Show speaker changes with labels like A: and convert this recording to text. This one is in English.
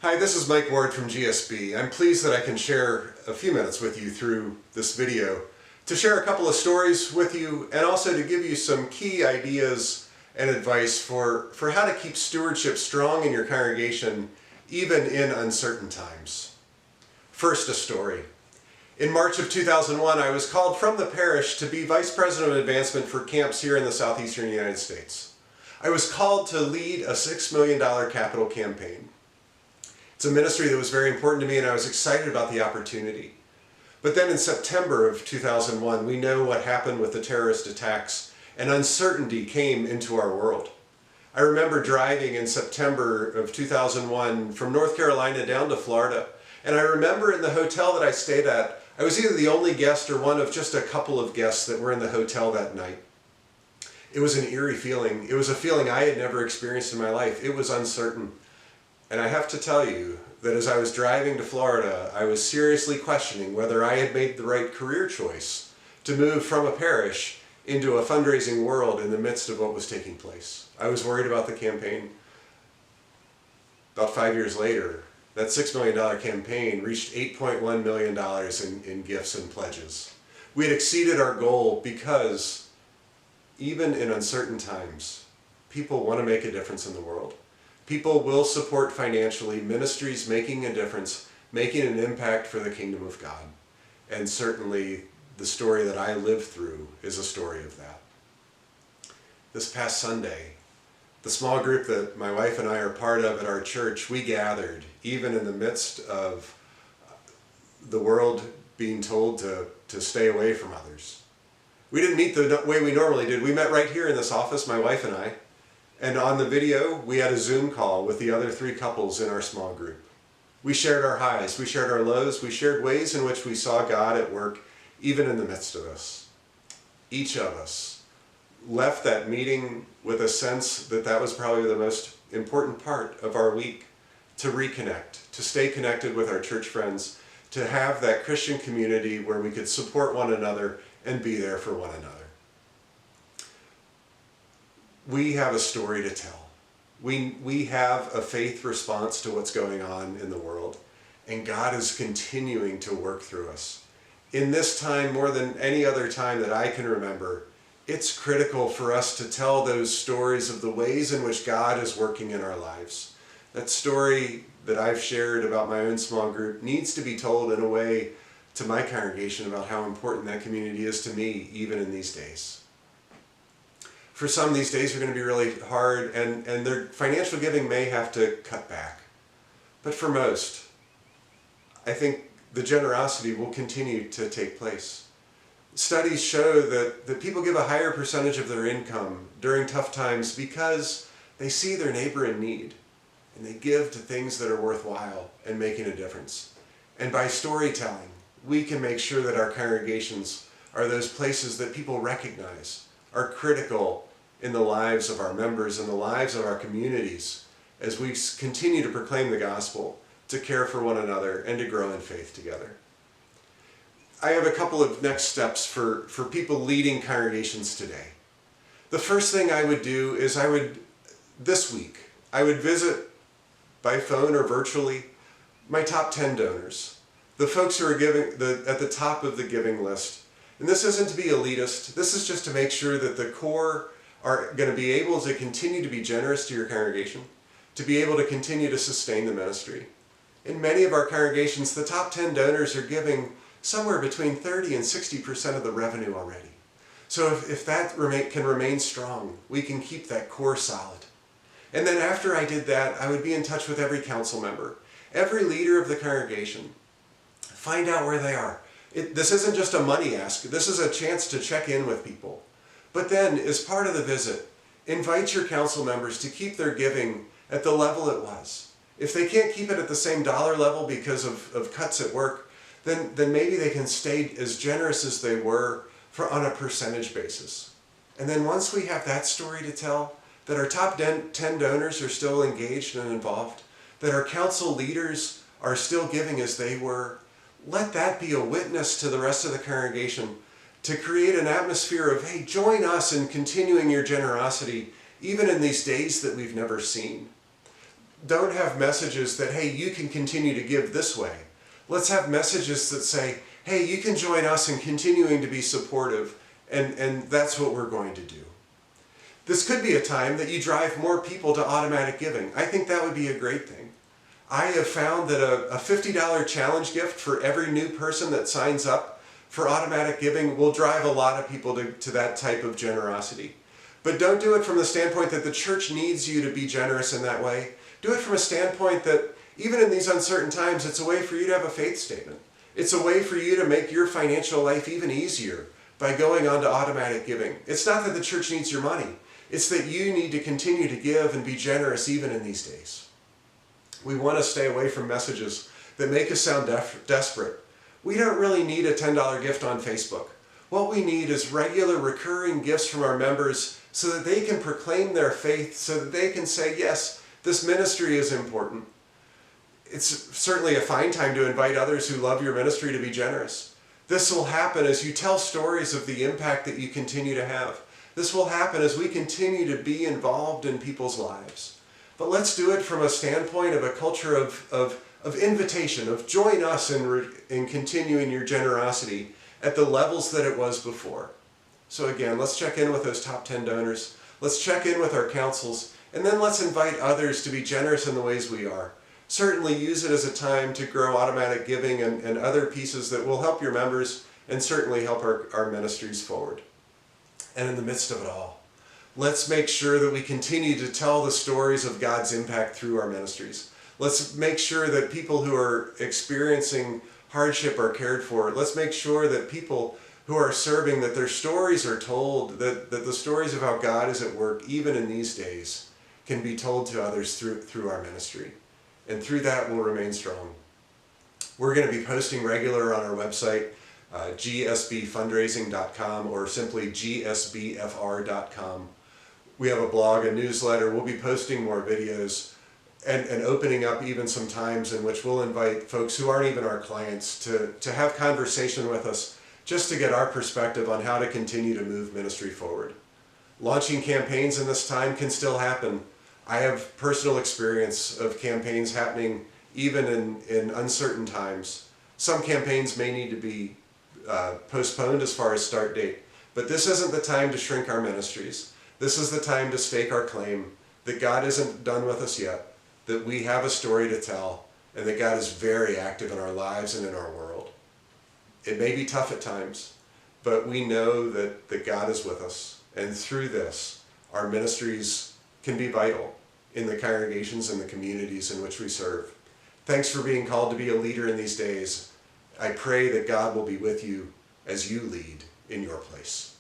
A: Hi, this is Mike Ward from GSB. I'm pleased that I can share a few minutes with you through this video to share a couple of stories with you and also to give you some key ideas and advice for how to keep stewardship strong in your congregation even in uncertain times. First, a story. In March of 2001, I was called from the parish to be Vice President of Advancement for camps here in the southeastern United States. I was called to lead a $6 million capital campaign. It's a ministry that was very important to me and I was excited about the opportunity. But then in September of 2001, we know what happened with the terrorist attacks and uncertainty came into our world. I remember driving in September of 2001 from North Carolina down to Florida, and I remember in the hotel that I stayed at, I was either the only guest or one of just a couple of guests that were in the hotel that night. It was an eerie feeling. It was a feeling I had never experienced in my life. It was uncertain. And I have to tell you that as I was driving to Florida, I was seriously questioning whether I had made the right career choice to move from a parish into a fundraising world in the midst of what was taking place. I was worried about the campaign. About 5 years later, that $6 million campaign reached $8.1 million in gifts and pledges. We had exceeded our goal because even in uncertain times, people want to make a difference in the world. People will support financially ministries making a difference, making an impact for the kingdom of God. And certainly the story that I lived through is a story of that. This past Sunday, the small group that my wife and I are part of at our church, we gathered even in the midst of the world being told to stay away from others. We didn't meet the way we normally did. We met right here in this office, my wife and I. And on the video, we had a Zoom call with the other 3 couples in our small group. We shared our highs, we shared our lows, we shared ways in which we saw God at work even in the midst of us. Each of us left that meeting with a sense that that was probably the most important part of our week, to reconnect, to stay connected with our church friends, to have that Christian community where we could support one another and be there for one another. We have a story to tell. We have a faith response to what's going on in the world, and God is continuing to work through us. In this time, more than any other time that I can remember, it's critical for us to tell those stories of the ways in which God is working in our lives. That story that I've shared about my own small group needs to be told in a way to my congregation about how important that community is to me, even in these days. For some, these days are going to be really hard, and their financial giving may have to cut back. But for most, I think the generosity will continue to take place. Studies show that people give a higher percentage of their income during tough times because they see their neighbor in need, and they give to things that are worthwhile and making a difference. And by storytelling, we can make sure that our congregations are those places that people recognize are critical in the lives of our members and the lives of our communities as we continue to proclaim the gospel, to care for one another, and to grow in faith together. I have a couple of next steps for people leading congregations today. The first thing I would do is this week, I would visit by phone or virtually my top 10 donors, the folks who are giving at the top of the giving list. And this isn't to be elitist, this is just to make sure that the core are going to be able to continue to be generous to your congregation, to be able to continue to sustain the ministry. In many of our congregations, the top 10 donors are giving somewhere between 30 and 60% of the revenue already. So if that can remain strong, we can keep that core solid. And then after I did that, I would be in touch with every council member, every leader of the congregation, find out where they are. This isn't just a money ask, this is a chance to check in with people. But then, as part of the visit, invite your council members to keep their giving at the level it was. If they can't keep it at the same dollar level because of cuts at work, then maybe they can stay as generous as they were on a percentage basis. And then once we have that story to tell, that our top 10 donors are still engaged and involved, that our council leaders are still giving as they were, let that be a witness to the rest of the congregation to create an atmosphere of, hey, join us in continuing your generosity even in these days that we've never seen. don't have messages that, hey, you can continue to give this way. Let's have messages that say, hey, you can join us in continuing to be supportive, and that's what we're going to do. This could be a time that you drive more people to automatic giving. I think that would be a great thing. I have found that a $50 challenge gift for every new person that signs up for automatic giving will drive a lot of people to that type of generosity. But don't do it from the standpoint that the church needs you to be generous in that way. Do it from a standpoint that even in these uncertain times, it's a way for you to have a faith statement. It's a way for you to make your financial life even easier by going on to automatic giving. It's not that the church needs your money. It's that you need to continue to give and be generous even in these days. We want to stay away from messages that make us sound desperate. We don't really need a $10 gift on Facebook. What we need is regular recurring gifts from our members so that they can proclaim their faith, so that they can say, yes, this ministry is important. It's certainly a fine time to invite others who love your ministry to be generous. This will happen as you tell stories of the impact that you continue to have. This will happen as we continue to be involved in people's lives. But let's do it from a standpoint of a culture of invitation, of join us in continuing your generosity at the levels that it was before. So again, let's check in with those top 10 donors. Let's check in with our councils, and then let's invite others to be generous in the ways we are. Certainly use it as a time to grow automatic giving and other pieces that will help your members and certainly help our ministries forward. And in the midst of it all, let's make sure that we continue to tell the stories of God's impact through our ministries. Let's make sure that people who are experiencing hardship are cared for. Let's make sure that people who are serving, that their stories are told, that the stories of how God is at work, even in these days, can be told to others through our ministry. And through that, we'll remain strong. We're going to be posting regular on our website, gsbfundraising.com, or simply gsbfr.com. We have a blog, a newsletter. We'll be posting more videos and opening up even some times in which we'll invite folks who aren't even our clients to have conversation with us, just to get our perspective on how to continue to move ministry forward. Launching campaigns in this time can still happen. I have personal experience of campaigns happening even in uncertain times. Some campaigns may need to be postponed as far as start date, but this isn't the time to shrink our ministries. This is the time to stake our claim that God isn't done with us yet, that we have a story to tell, and that God is very active in our lives and in our world. It may be tough at times, but we know that God is with us, and through this, our ministries can be vital in the congregations and the communities in which we serve. Thanks for being called to be a leader in these days. I pray that God will be with you as you lead in your place.